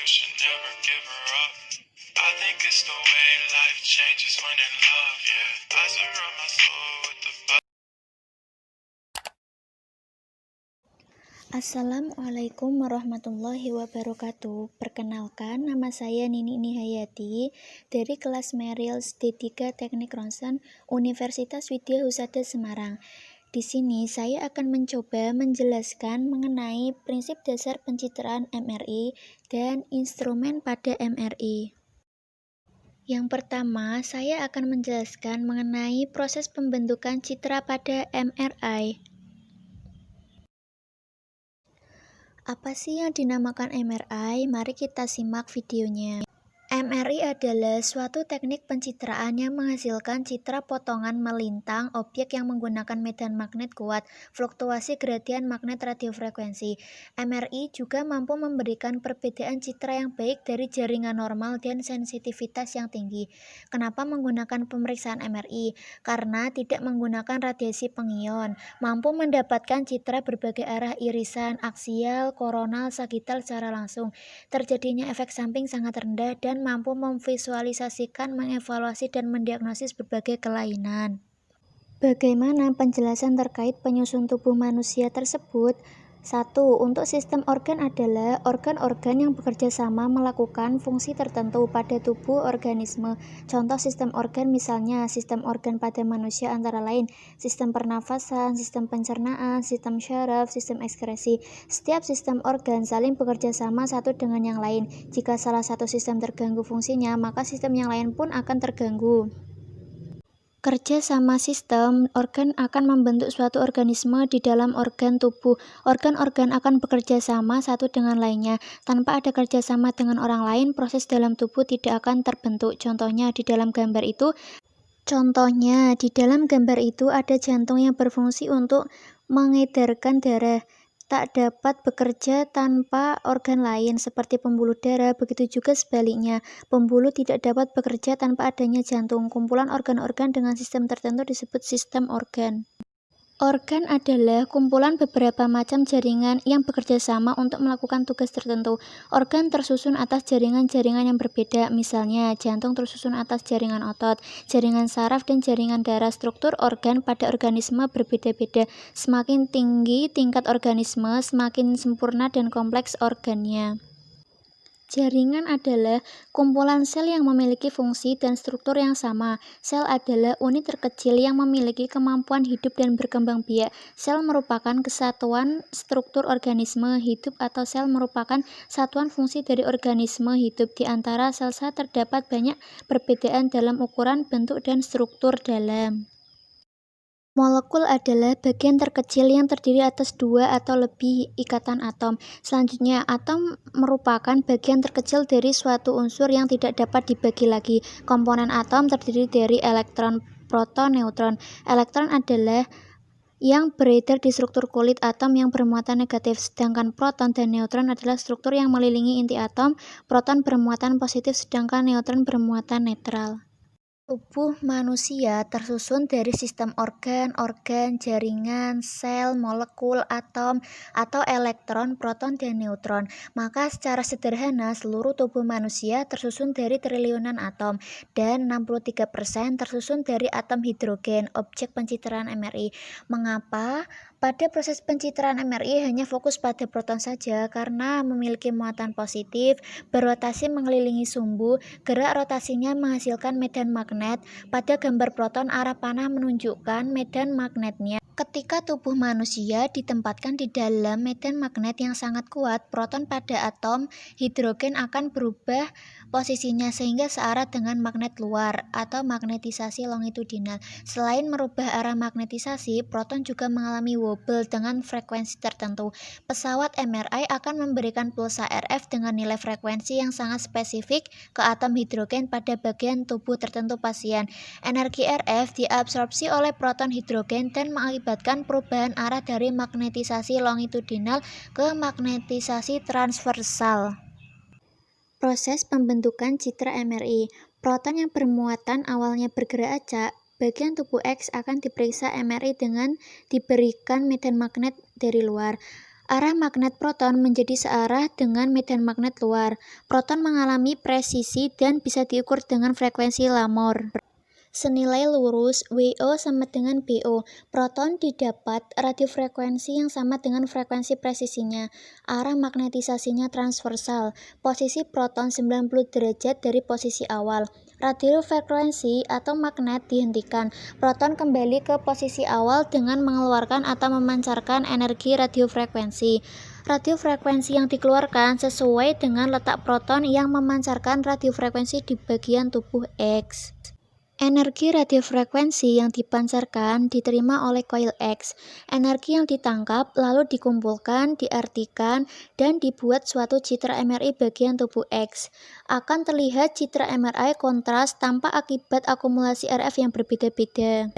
should never give her up. I think it's the way life changes when in love, yeah. I surround my soul with the Assalamualaikum warahmatullahi wabarakatuh. Perkenalkan, nama saya Nini Nihayati dari kelas Merils D3 Teknik Ronsen, Universitas Widya Husada Semarang. Di sini saya akan mencoba menjelaskan mengenai prinsip dasar pencitraan MRI dan instrumen pada MRI. Yang pertama, saya akan menjelaskan mengenai proses pembentukan citra pada MRI. Apa sih yang dinamakan MRI? Mari kita simak videonya. MRI adalah suatu teknik pencitraan yang menghasilkan citra potongan melintang objek yang menggunakan medan magnet kuat, fluktuasi gradien magnet radiofrekuensi. MRI juga mampu memberikan perbedaan citra yang baik dari jaringan normal dan sensitivitas yang tinggi. Kenapa menggunakan pemeriksaan MRI? Karena tidak menggunakan radiasi pengion, mampu mendapatkan citra berbagai arah irisan, aksial, koronal, sagital secara langsung. Terjadinya efek samping sangat rendah dan mampu memvisualisasikan, mengevaluasi, dan mendiagnosis berbagai kelainan. Bagaimana penjelasan terkait penyusun tubuh manusia tersebut? 1. Untuk sistem organ adalah organ-organ yang bekerja sama melakukan fungsi tertentu pada tubuh organisme. Contoh sistem organ misalnya sistem organ pada manusia antara lain sistem pernafasan, sistem pencernaan, sistem syaraf, sistem ekskresi. Setiap sistem organ saling bekerja sama satu dengan yang lain. Jika salah satu sistem terganggu fungsinya, maka sistem yang lain pun akan terganggu. Kerja sama sistem organ akan membentuk suatu organisme di dalam organ tubuh. Organ-organ akan bekerja sama satu dengan lainnya. Tanpa ada kerjasama dengan orang lain, proses dalam tubuh tidak akan terbentuk. Contohnya di dalam gambar itu ada jantung yang berfungsi untuk mengedarkan darah. Tak dapat bekerja tanpa organ lain seperti pembuluh darah, begitu juga sebaliknya. Pembuluh tidak dapat bekerja tanpa adanya jantung. Kumpulan organ-organ dengan sistem tertentu disebut sistem organ. Organ adalah kumpulan beberapa macam jaringan yang bekerja sama untuk melakukan tugas tertentu. Organ tersusun atas jaringan-jaringan yang berbeda, misalnya jantung tersusun atas jaringan otot, jaringan saraf, dan jaringan darah. Struktur organ pada organisme berbeda-beda. Semakin tinggi tingkat organisme, semakin sempurna dan kompleks organnya. Jaringan adalah kumpulan sel yang memiliki fungsi dan struktur yang sama. Sel adalah unit terkecil yang memiliki kemampuan hidup dan berkembang biak. Sel merupakan kesatuan struktur organisme hidup atau sel merupakan satuan fungsi dari organisme hidup. Di antara sel-sel terdapat banyak perbedaan dalam ukuran, bentuk, dan struktur dalam. Molekul adalah bagian terkecil yang terdiri atas dua atau lebih ikatan atom. Selanjutnya, atom merupakan bagian terkecil dari suatu unsur yang tidak dapat dibagi lagi. Komponen atom terdiri dari elektron, proton, neutron. Elektron adalah yang beredar di struktur kulit atom yang bermuatan negatif, sedangkan proton dan neutron adalah struktur yang mengelilingi inti atom. Proton bermuatan positif, sedangkan neutron bermuatan netral. Tubuh manusia tersusun dari sistem organ, jaringan, sel, molekul, atom, atau elektron, proton, dan neutron. Maka secara sederhana seluruh tubuh manusia tersusun dari triliunan atom dan 63% tersusun dari atom hidrogen, objek pencitraan MRI. Mengapa? Pada proses pencitraan MRI hanya fokus pada proton saja karena memiliki muatan positif, berotasi mengelilingi sumbu, gerak rotasinya menghasilkan medan magnet. Pada gambar proton, arah panah menunjukkan medan magnetnya. Ketika tubuh manusia ditempatkan di dalam medan magnet yang sangat kuat, proton pada atom hidrogen akan berubah posisinya sehingga searah dengan magnet luar atau magnetisasi longitudinal. Selain merubah arah magnetisasi, proton juga mengalami wobble dengan frekuensi tertentu. Pesawat MRI akan memberikan pulsa RF dengan nilai frekuensi yang sangat spesifik ke atom hidrogen pada bagian tubuh tertentu pasien. Energi RF diabsorpsi oleh proton hidrogen dan mengakibatkan perubahan arah dari magnetisasi longitudinal ke magnetisasi transversal. Proses pembentukan citra MRI. Proton yang bermuatan awalnya bergerak acak, bagian tubuh X akan diperiksa MRI dengan diberikan medan magnet dari luar. Arah magnet proton menjadi searah dengan medan magnet luar. Proton mengalami presisi dan bisa diukur dengan frekuensi Lamor. Senilai lurus, WO sama dengan BO. Proton didapat radiofrekuensi yang sama dengan frekuensi presisinya. Arah magnetisasinya transversal. Posisi proton 90 derajat dari posisi awal. Radiofrekuensi atau magnet dihentikan. Proton kembali ke posisi awal dengan mengeluarkan atau memancarkan energi radiofrekuensi. Radiofrekuensi yang dikeluarkan sesuai dengan letak proton yang memancarkan radiofrekuensi di bagian tubuh X. Energi radiofrekuensi yang dipancarkan diterima oleh koil X. Energi yang ditangkap lalu dikumpulkan, diartikan, dan dibuat suatu citra MRI bagian tubuh X. Akan terlihat citra MRI kontras tanpa akibat akumulasi RF yang berbeda-beda.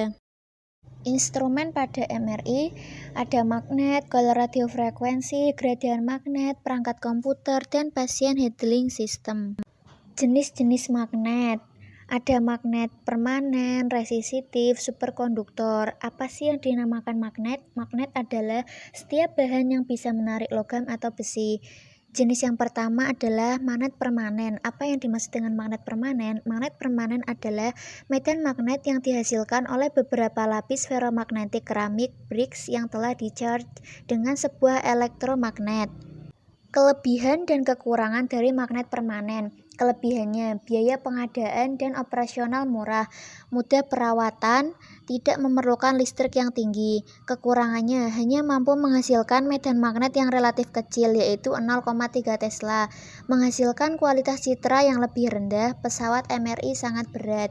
Instrumen pada MRI ada magnet, koil radiofrekuensi, gradian magnet, perangkat komputer, dan patient handling system. Jenis-jenis magnet. Ada magnet permanen, resistitif, superkonduktor. Apa sih yang dinamakan magnet? Magnet adalah setiap bahan yang bisa menarik logam atau besi. Jenis yang pertama adalah magnet permanen. Apa yang dimaksud dengan magnet permanen? Magnet permanen adalah medan magnet yang dihasilkan oleh beberapa lapis ferromagnetik keramik bricks yang telah di-charge dengan sebuah elektromagnet. Kelebihan dan kekurangan dari magnet permanen. Kelebihannya, biaya pengadaan dan operasional murah, mudah perawatan, tidak memerlukan listrik yang tinggi. Kekurangannya, hanya mampu menghasilkan medan magnet yang relatif kecil, yaitu 0,3 Tesla, menghasilkan kualitas citra yang lebih rendah, pesawat MRI sangat berat.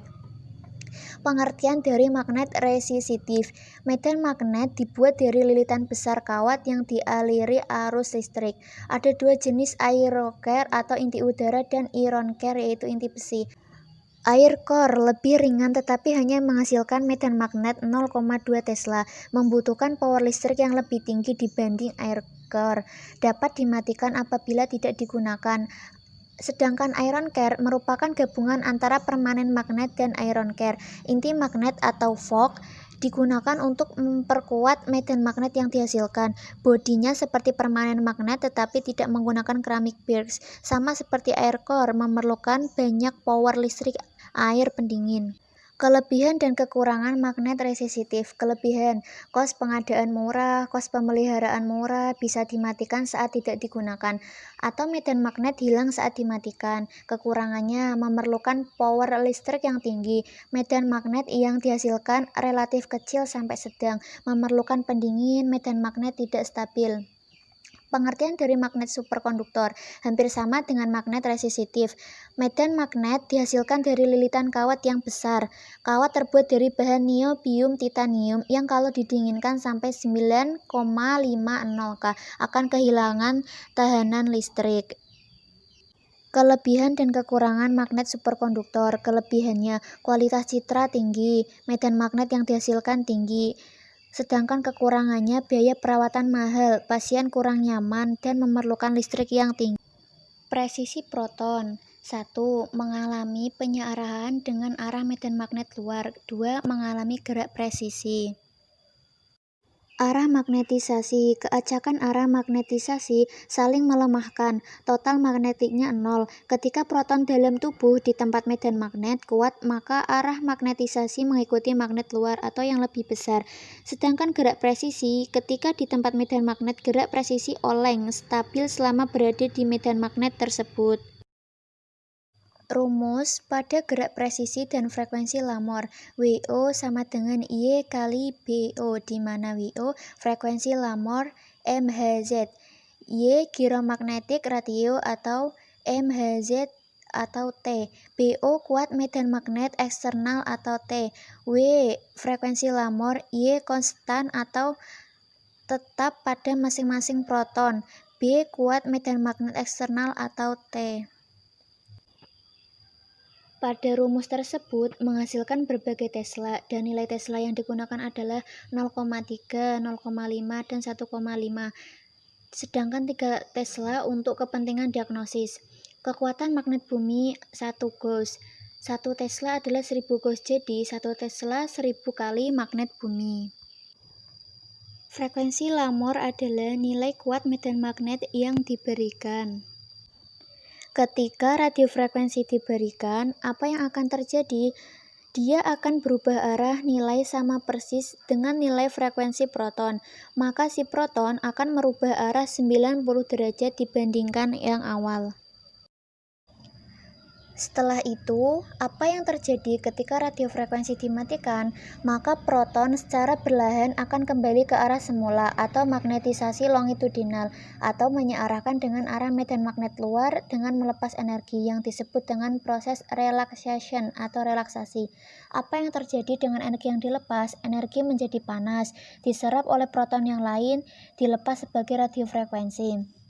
Pengertian dari magnet resistitif. Medan magnet dibuat dari lilitan besar kawat yang dialiri arus listrik. Ada dua jenis air-core atau inti udara dan iron-core yaitu inti besi. Air core lebih ringan tetapi hanya menghasilkan medan magnet 0,2 Tesla, membutuhkan power listrik yang lebih tinggi dibanding air core. Dapat dimatikan apabila tidak digunakan. Sedangkan iron core merupakan gabungan antara permanen magnet dan iron core. Inti magnet atau fork digunakan untuk memperkuat medan magnet yang dihasilkan. Bodinya seperti permanen magnet tetapi tidak menggunakan keramik bricks. Sama seperti air core memerlukan banyak power listrik air pendingin. Kelebihan dan kekurangan magnet resistitif. Kelebihan, kos pengadaan murah, kos pemeliharaan murah, bisa dimatikan saat tidak digunakan, atau medan magnet hilang saat dimatikan. Kekurangannya, memerlukan power listrik yang tinggi. Medan magnet yang dihasilkan relatif kecil sampai sedang, memerlukan pendingin, medan magnet tidak stabil. Pengertian dari magnet superkonduktor hampir sama dengan magnet resistitif. Medan magnet dihasilkan dari lilitan kawat yang besar. Kawat terbuat dari bahan niobium titanium yang kalau didinginkan sampai 9,50 K akan kehilangan tahanan listrik. Kelebihan dan kekurangan magnet superkonduktor. Kelebihannya, kualitas citra tinggi, medan magnet yang dihasilkan tinggi. Sedangkan kekurangannya, biaya perawatan mahal, pasien kurang nyaman, dan memerlukan listrik yang tinggi. Presisi proton. 1. Mengalami penyearahan dengan arah medan magnet luar. 2. Mengalami gerak presisi. Arah magnetisasi. Keacakan arah magnetisasi saling melemahkan. Total magnetiknya 0. Ketika proton dalam tubuh di tempat medan magnet kuat, maka arah magnetisasi mengikuti magnet luar atau yang lebih besar. Sedangkan gerak presisi, ketika di tempat medan magnet, gerak presisi oleng, stabil selama berada di medan magnet tersebut. Rumus pada gerak presisi dan frekuensi Lamor. WO sama dengan Y kali BO, di mana WO frekuensi Lamor MHz, Y gyromagnetic ratio atau MHz atau T, BO kuat medan magnet eksternal atau T, W frekuensi Lamor, Y konstan atau tetap pada masing-masing proton, B kuat medan magnet eksternal atau T. Pada rumus tersebut menghasilkan berbagai Tesla, dan nilai Tesla yang digunakan adalah 0,3, 0,5, dan 1,5. Sedangkan 3 Tesla untuk kepentingan diagnosis. Kekuatan magnet bumi 1 Gauss. 1 Tesla adalah 1000 Gauss, jadi 1 Tesla 1000 kali magnet bumi. Frekuensi lamor adalah nilai kuat medan magnet yang diberikan. Ketika radiofrekuensi diberikan, apa yang akan terjadi? Dia akan berubah arah nilai sama persis dengan nilai frekuensi proton, maka si proton akan merubah arah 90 derajat dibandingkan yang awal. Setelah itu, apa yang terjadi ketika radiofrekuensi dimatikan? Maka proton secara perlahan akan kembali ke arah semula atau magnetisasi longitudinal atau menyearahkan dengan arah medan magnet luar dengan melepas energi yang disebut dengan proses relaxation atau relaksasi. Apa yang terjadi dengan energi yang dilepas? Energi menjadi panas, diserap oleh proton yang lain, dilepas sebagai radiofrekuensi.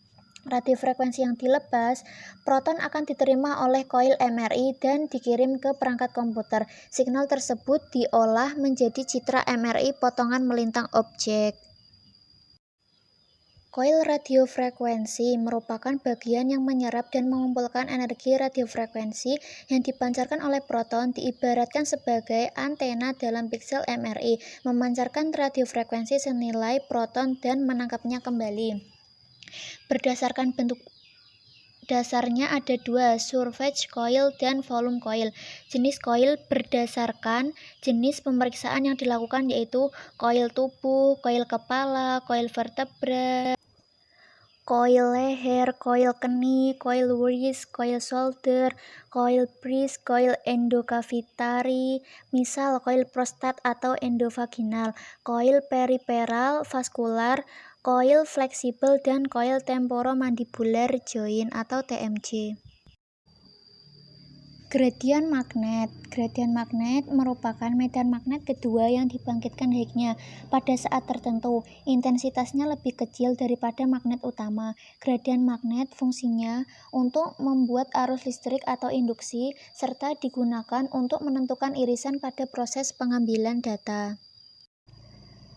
Radiofrekuensi yang dilepas, proton akan diterima oleh koil MRI dan dikirim ke perangkat komputer. Signal tersebut diolah menjadi citra MRI potongan melintang objek. Koil radiofrekuensi merupakan bagian yang menyerap dan mengumpulkan energi radiofrekuensi yang dipancarkan oleh proton, diibaratkan sebagai antena dalam piksel MRI, memancarkan radiofrekuensi senilai proton dan menangkapnya kembali. Berdasarkan bentuk dasarnya ada dua, surface coil dan volume coil. Jenis coil berdasarkan jenis pemeriksaan yang dilakukan yaitu coil tubuh, coil kepala, coil vertebra, coil leher, coil keni, coil wrist, coil shoulder, coil breast, coil endokavitari, misal coil prostat atau endovaginal, coil periferal vaskular, coil fleksibel, dan coil temporomandibular joint atau TMJ. Gradien magnet. Gradien magnet merupakan medan magnet kedua yang dibangkitkan Higgs-nya pada saat tertentu. Intensitasnya lebih kecil daripada magnet utama. Gradien magnet fungsinya untuk membuat arus listrik atau induksi, serta digunakan untuk menentukan irisan pada proses pengambilan data.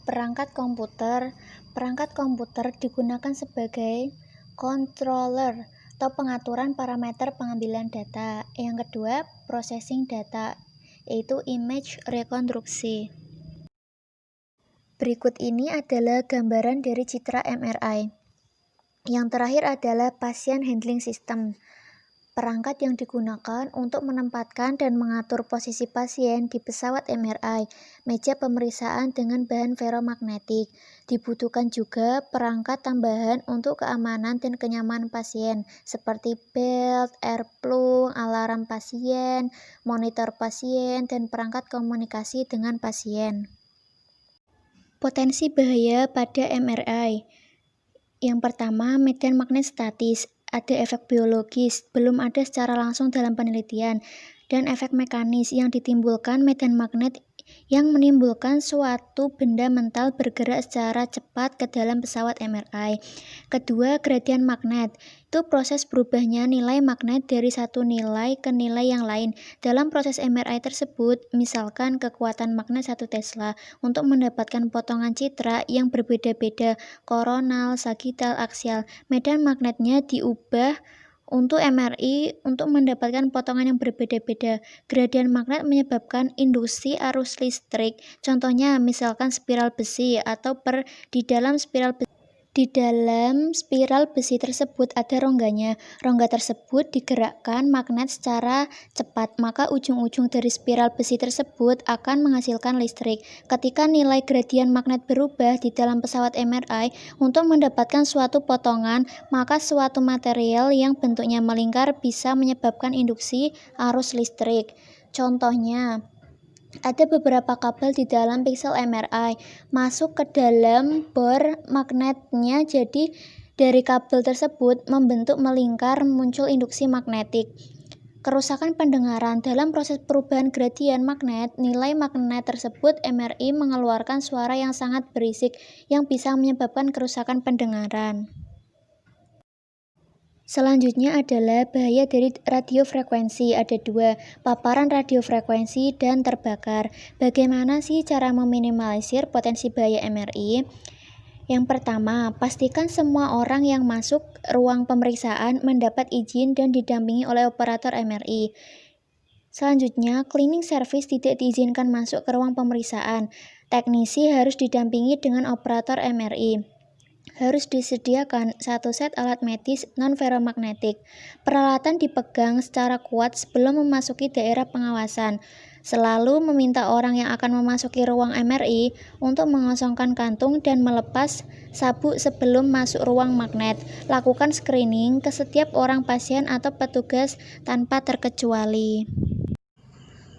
Perangkat komputer. Perangkat komputer digunakan sebagai controller atau pengaturan parameter pengambilan data. Yang kedua, processing data, yaitu image rekonstruksi. Berikut ini adalah gambaran dari citra MRI. Yang terakhir adalah patient handling system. Perangkat yang digunakan untuk menempatkan dan mengatur posisi pasien di pesawat MRI, meja pemeriksaan dengan bahan ferromagnetik. Dibutuhkan juga perangkat tambahan untuk keamanan dan kenyamanan pasien, seperti belt, air plug, alarm pasien, monitor pasien, dan perangkat komunikasi dengan pasien. Potensi bahaya pada MRI. Yang pertama, medan magnet statis. Ada efek biologis, belum ada secara langsung dalam penelitian, dan efek mekanis yang ditimbulkan medan magnet yang menimbulkan suatu benda mental bergerak secara cepat ke dalam pesawat MRI. Kedua, gradien magnet. Itu proses berubahnya nilai magnet dari satu nilai ke nilai yang lain. Dalam proses MRI tersebut, misalkan kekuatan magnet 1 Tesla, untuk mendapatkan potongan citra yang berbeda-beda, koronal, sagital, aksial, medan magnetnya diubah untuk MRI untuk mendapatkan potongan yang berbeda-beda. Gradien magnet menyebabkan induksi arus listrik. Contohnya misalkan spiral besi atau di dalam spiral besi tersebut ada rongganya. Rongga tersebut digerakkan magnet secara cepat, maka ujung-ujung dari spiral besi tersebut akan menghasilkan listrik. Ketika nilai gradien magnet berubah di dalam pesawat MRI untuk mendapatkan suatu potongan, maka suatu material yang bentuknya melingkar bisa menyebabkan induksi arus listrik. Contohnya, ada beberapa kabel di dalam piksel MRI masuk ke dalam bor magnetnya, jadi dari kabel tersebut membentuk melingkar, muncul induksi magnetik. Kerusakan pendengaran. Dalam proses perubahan gradien magnet, nilai magnet tersebut MRI mengeluarkan suara yang sangat berisik yang bisa menyebabkan kerusakan pendengaran. Selanjutnya adalah bahaya dari radiofrekuensi. Ada dua, paparan radiofrekuensi dan terbakar. Bagaimana sih cara meminimalisir potensi bahaya MRI? Yang pertama, pastikan semua orang yang masuk ruang pemeriksaan mendapat izin dan didampingi oleh operator MRI. Selanjutnya, cleaning service tidak diizinkan masuk ke ruang pemeriksaan. Teknisi harus didampingi dengan operator MRI. Harus disediakan 1 set alat medis non-ferromagnetik. Peralatan dipegang secara kuat sebelum memasuki daerah pengawasan. Selalu meminta orang yang akan memasuki ruang MRI untuk mengosongkan kantung dan melepas sabuk sebelum masuk ruang magnet. Lakukan screening ke setiap orang pasien atau petugas tanpa terkecuali.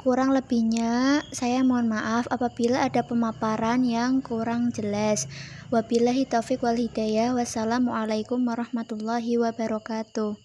Kurang lebihnya, saya mohon maaf apabila ada pemaparan yang kurang jelas. Wabillahi taufiq wal hidayah. Wassalamualaikum warahmatullahi wabarakatuh.